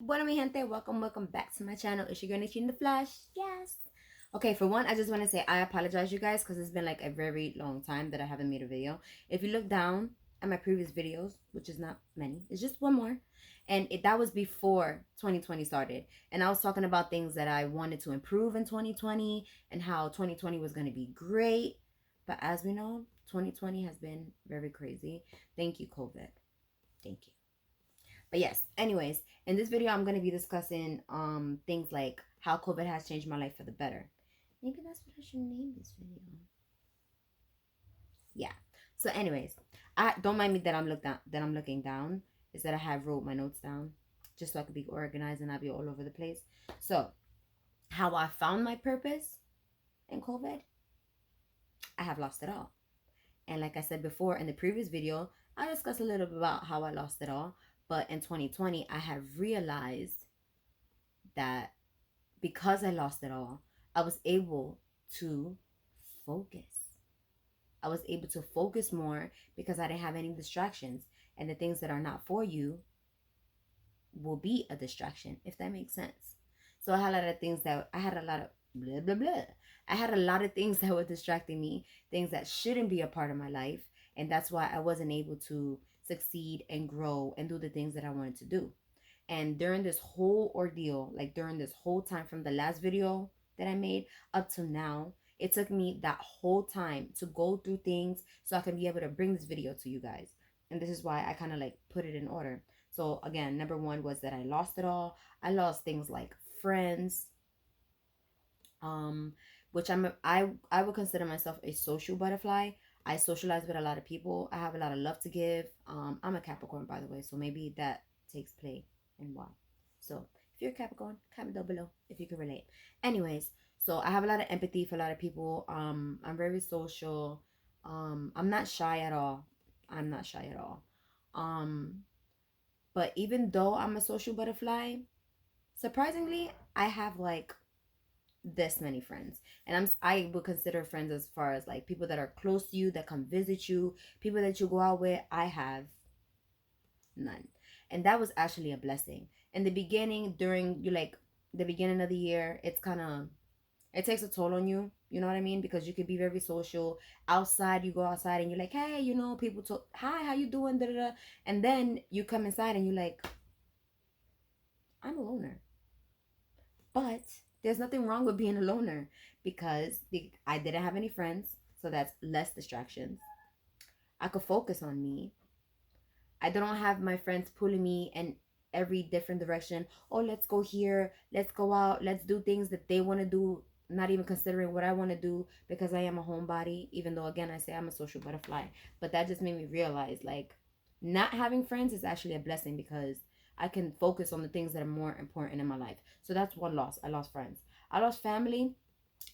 Bueno, mi gente, welcome back to my channel. It's your girl Nikki in the flesh. Yes. Okay, for one, I just want to say I apologize, you guys, because it's been like a very long time that I haven't made a video. If you look down at my previous videos, which is not many, it's just one more, and that was before 2020 started, and I was talking about things that I wanted to improve in 2020 and how 2020 was going to be great. But as we know, 2020 has been very crazy. Thank you, COVID. Thank you. But yes, anyways, in this video I'm gonna be discussing things like how COVID has changed my life for the better. Maybe that's what I should name this video. Yeah. So anyways, I don't mind me that I'm looking down. Is that I have wrote my notes down just so I could be organized and not be all over the place. So how I found my purpose in COVID, I have lost it all. And like I said before in the previous video, I discussed a little bit about how I lost it all. But in 2020, I have realized that because I lost it all, I was able to focus. I was able to focus more because I didn't have any distractions. And the things that are not for you will be a distraction, if that makes sense. So I had a lot of things that I had a lot of blah, blah, blah. I had a lot of things that were distracting me, things that shouldn't be a part of my life. And that's why I wasn't able to succeed and grow and do the things that I wanted to do. And during this whole ordeal, like during this whole time from the last video that I made up to now, it took me that whole time to go through things so I can be able to bring this video to you guys. And this is why I kind of like put it in order. So again, number one was that I lost it all. I lost things like friends, um, which I would consider myself a social butterfly. I socialize with a lot of people. I have a lot of love to give. I'm a Capricorn, by the way, so maybe that takes play and why. So if you're a Capricorn, comment down below if you can relate. Anyways, so I have a lot of empathy for a lot of people. I'm very social. I'm not shy at all. I'm not shy at all. Um, but even though I'm a social butterfly, surprisingly, I have like this many friends, and I would consider friends as far as like people that are close to you, that come visit you, people that you go out with. I have none, and that was actually a blessing. In the beginning, during you like the beginning of the year, it's kind of, it takes a toll on you, you know what I mean, because you could be very social outside. You go outside and you're like, hey, people talk, hi, how you doing, da, da, da. And then you come inside and you're like, I'm a loner. But there's nothing wrong with being a loner because I didn't have any friends, so that's less distractions. I could focus on me. I don't have my friends pulling me in every different direction. Oh, let's go here, let's go out, let's do things that they want to do, not even considering what I want to do because I am a homebody, even though again I say I'm a social butterfly. But that just made me realize like not having friends is actually a blessing because I can focus on the things that are more important in my life. So that's one loss. I lost friends. I lost family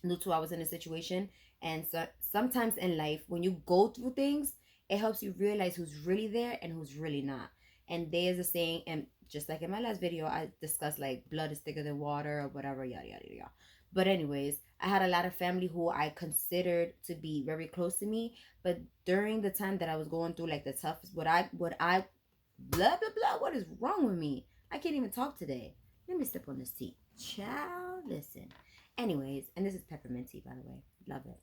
due to I was in a situation. And so sometimes in life, when you go through things, it helps you realize who's really there and who's really not. And there's a saying, and just like in my last video, I discussed like blood is thicker than water or whatever, yada yada yada. But anyways, I had a lot of family who I considered to be very close to me. But during the time that I was going through like the toughest, what I blah blah blah, what is wrong with me? I can't even talk today. Let me step on this seat. Child, listen. Anyways, and this is peppermint tea, by the way. Love it.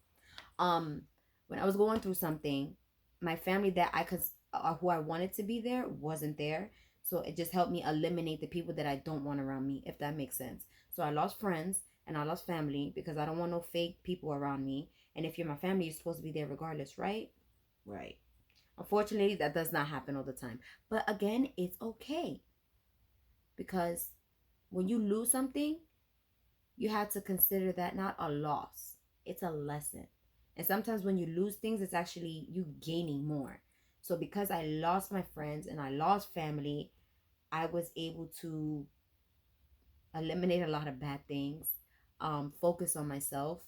Um, when I was going through something, my family that I could, who I wanted to be there, wasn't there. So it just helped me eliminate the people that I don't want around me, if that makes sense. So I lost friends and I lost family because I don't want no fake people around me. And if you're my family, you're supposed to be there regardless, right? Right. Unfortunately, that does not happen all the time. But again, it's okay because when you lose something, you have to consider that not a loss, it's a lesson. And sometimes when you lose things, it's actually you gaining more. So because I lost my friends and I lost family, I was able to eliminate a lot of bad things, focus on myself.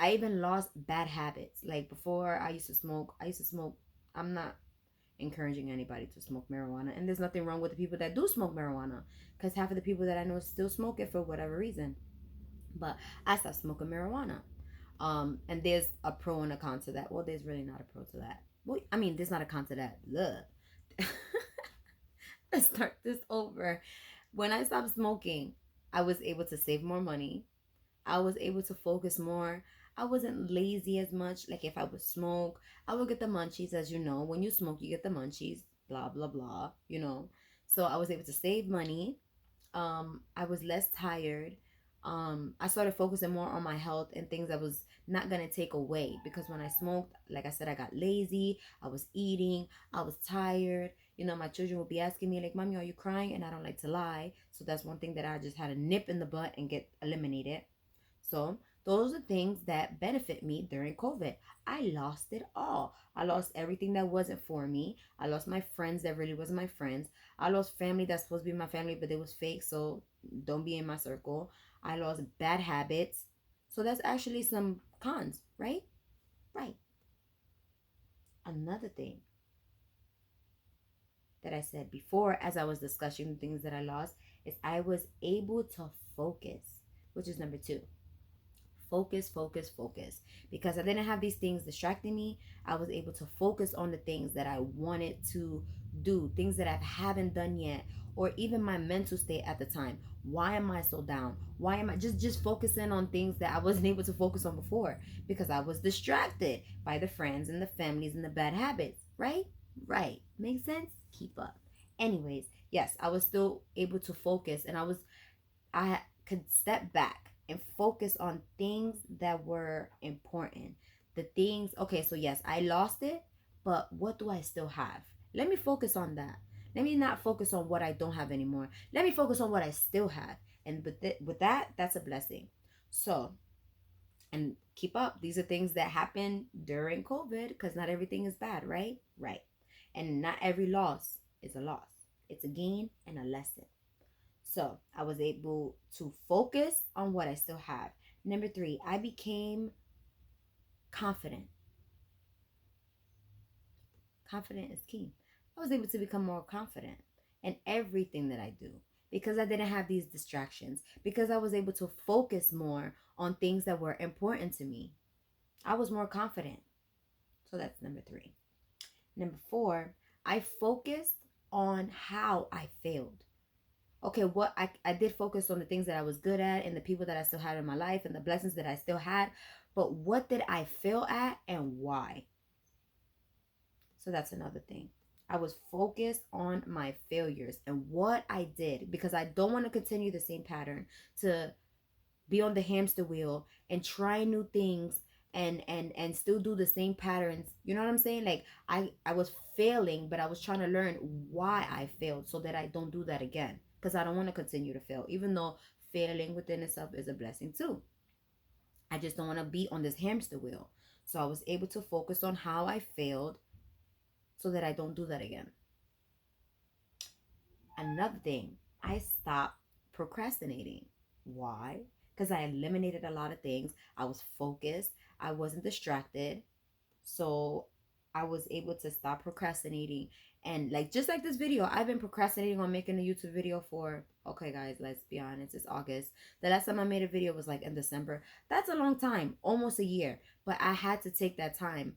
I even lost bad habits. Like before, I used to smoke. I'm not encouraging anybody to smoke marijuana, and there's nothing wrong with the people that do smoke marijuana, because half of the people that I know still smoke it for whatever reason. But I stopped smoking marijuana. And there's a pro and a con to that. Well, there's really not a pro to that. Well, I mean, there's not a con to that. Ugh. Let's start this over. When I stopped smoking, I was able to save more money. I was able to focus more. I wasn't lazy as much. Like if I would smoke, I would get the munchies, as you know. When you smoke, you get the munchies, blah, blah, blah. So I was able to save money. I was less tired. I started focusing more on my health and things that was not gonna take away, because when I smoked, like I said, I got lazy. I was eating. I was tired. My children would be asking me like, "Mommy, are you crying?" And I don't like to lie, so that's one thing that I just had to nip in the butt and get eliminated. So those are things that benefit me during COVID. I lost it all. I lost everything that wasn't for me. I lost my friends that really wasn't my friends. I lost family that's supposed to be my family, but it was fake. So don't be in my circle. I lost bad habits. So that's actually some cons, right? Right. Another thing that I said before, as I was discussing the things that I lost, is I was able to focus, which is number two. Focus, focus, focus. Because I didn't have these things distracting me, I was able to focus on the things that I wanted to do, things that I haven't done yet, or even my mental state at the time. Why am I so down? Why am I just focusing on things that I wasn't able to focus on before? Because I was distracted by the friends and the families and the bad habits, right? Right. Makes sense? Keep up. Anyways, yes, I was still able to focus, and I could step back and focus on things that were important. The things, okay, so yes, I lost it, but what do I still have? Let me focus on that. Let me not focus on what I don't have anymore. Let me focus on what I still have. And with that, that's a blessing. So, and keep up. These are things that happen during COVID, because not everything is bad, right? Right. And not every loss is a loss, it's a gain and a lesson. So I was able to focus on what I still have. Number three, I became confident. Confident is key. I was able to become more confident in everything that I do, because I didn't have these distractions, because I was able to focus more on things that were important to me. I was more confident. So that's number three. Number four, I focused on how I failed. Okay, what I did focus on the things that I was good at and the people that I still had in my life and the blessings that I still had, but what did I fail at and why? So that's another thing. I was focused on my failures and what I did, because I don't want to continue the same pattern, to be on the hamster wheel and try new things and still do the same patterns. You know what I'm saying? Like I was failing, but I was trying to learn why I failed so that I don't do that again, because I don't want to continue to fail, even though failing within itself is a blessing too. I just don't want to be on this hamster wheel. So I was able to focus on how I failed so that I don't do that again. Another thing, I stopped procrastinating. Why? Because I eliminated a lot of things. I was focused, I wasn't distracted. So I was able to stop procrastinating. And like, just like this video, I've been procrastinating on making a YouTube video for, okay, guys, let's be honest, it's August. The last time I made a video was like in December. That's a long time, almost a year. But I had to take that time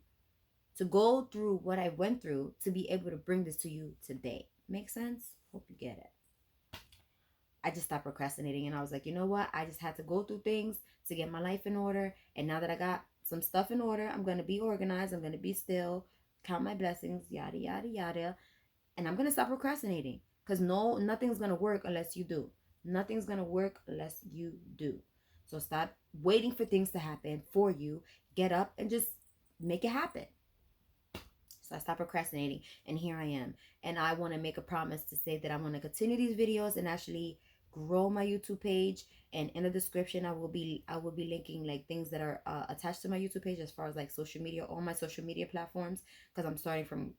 to go through what I went through to be able to bring this to you today. Make sense? Hope you get it. I just stopped procrastinating, and I was like, you know what? I just had to go through things to get my life in order. And now that I got some stuff in order, I'm going to be organized. I'm going to be still, count my blessings, yada, yada, yada. And I'm going to stop procrastinating, because nothing's going to work unless you do. Nothing's going to work unless you do. So stop waiting for things to happen for you. Get up and just make it happen. So I stopped procrastinating, and here I am. And I want to make a promise to say that I'm going to continue these videos and actually grow my YouTube page. And in the description, I will be linking like things that are attached to my YouTube page, as far as like social media, all my social media platforms, because I'm starting from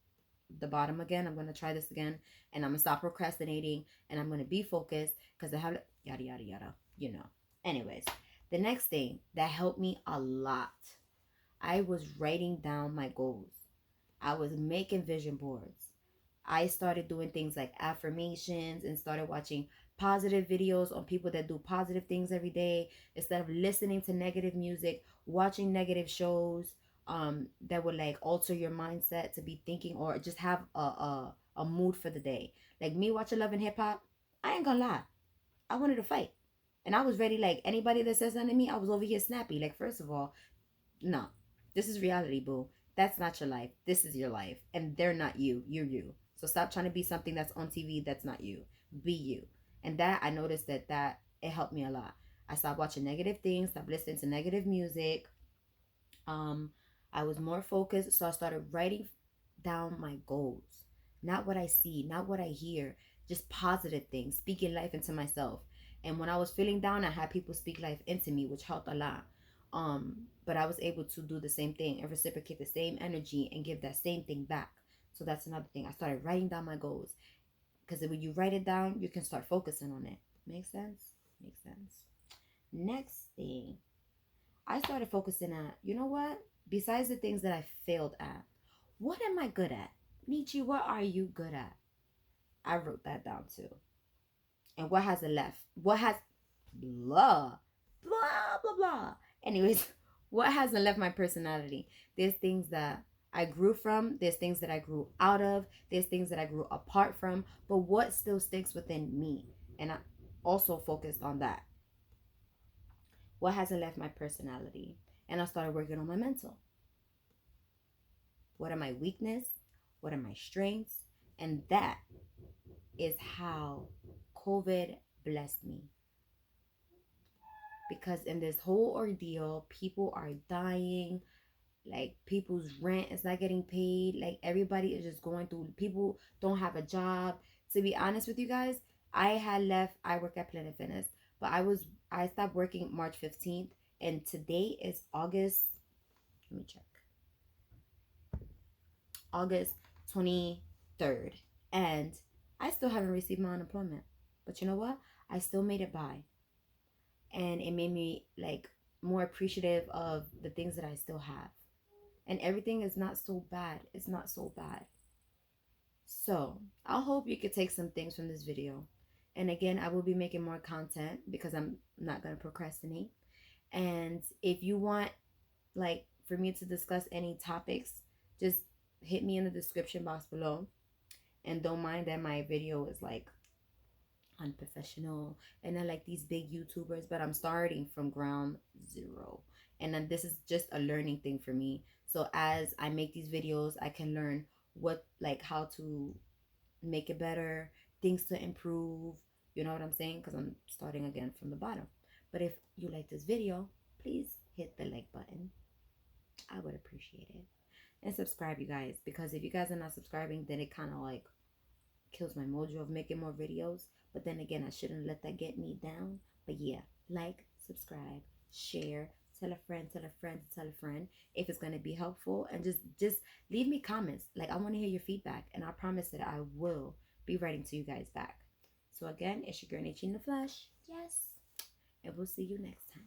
the bottom again. I'm going to try this again, and I'm going to stop procrastinating, and I'm going to be focused, because I have yada yada yada. Anyways, the next thing that helped me a lot, I was writing down my goals. I was making vision boards. I started doing things like affirmations and started watching positive videos on people that do positive things every day, instead of listening to negative music, watching negative shows that would like alter your mindset to be thinking or just have a mood for the day. Like me watching Love and Hip Hop. I ain't gonna lie. I wanted to fight. And I was ready, like anybody that says something to me, I was over here snappy. Like, first of all, no. This is reality, boo. That's not your life. This is your life. And they're not you. You're you. So stop trying to be something that's on TV that's not you. Be you. And that I noticed that it helped me a lot. I stopped watching negative things, stopped listening to negative music. Um, I was more focused, so I started writing down my goals. Not what I see, not what I hear, just positive things, speaking life into myself. And when I was feeling down, I had people speak life into me, which helped a lot. But I was able to do the same thing and reciprocate the same energy and give that same thing back. So that's another thing. I started writing down my goals because when you write it down, you can start focusing on it. Make sense? Makes sense. Next thing, I started focusing at, you know what? Besides the things that I failed at, what am I good at? Nietzsche, what are you good at? I wrote that down too. And what has it left? What has blah blah blah blah. Anyways, what hasn't left my personality? There's things that I grew from, there's things that I grew out of, there's things that I grew apart from, but what still sticks within me? And I also focused on that. What hasn't left my personality? And I started working on my mental. What are my weaknesses? What are my strengths? And that is how COVID blessed me. Because in this whole ordeal, people are dying. Like, people's rent is not getting paid. Like, everybody is just going through. People don't have a job. To be honest with you guys, I had left. I work at Planet Fitness, but I stopped working March 15th, and today is August. Let me check. August 23rd. And I still haven't received my unemployment. But you know what? I still made it by. And it made me like more appreciative of the things that I still have. And everything is not so bad. It's not so bad. So I hope you could take some things from this video. And again, I will be making more content because I'm not going to procrastinate. And if you want, like, for me to discuss any topics, just hit me in the description box below. And don't mind that my video is like unprofessional and I like these big YouTubers, but I'm starting from ground zero. And then this is just a learning thing for me. So as I make these videos, I can learn what, like, how to make it better, things to improve. You know what I'm saying? Because I'm starting again from the bottom. But if you like this video, please hit the like button. I would appreciate it. And subscribe, you guys, because if you guys are not subscribing, then it kind of like kills my mojo of making more videos. But then again, I shouldn't let that get me down. But yeah, like, subscribe, share, tell a friend, tell a friend, tell a friend if it's going to be helpful. And just leave me comments. Like, I want to hear your feedback, and I promise that I will be writing to you guys back. So again, it's your girl Nature in the flesh. Yes. And we'll see you next time.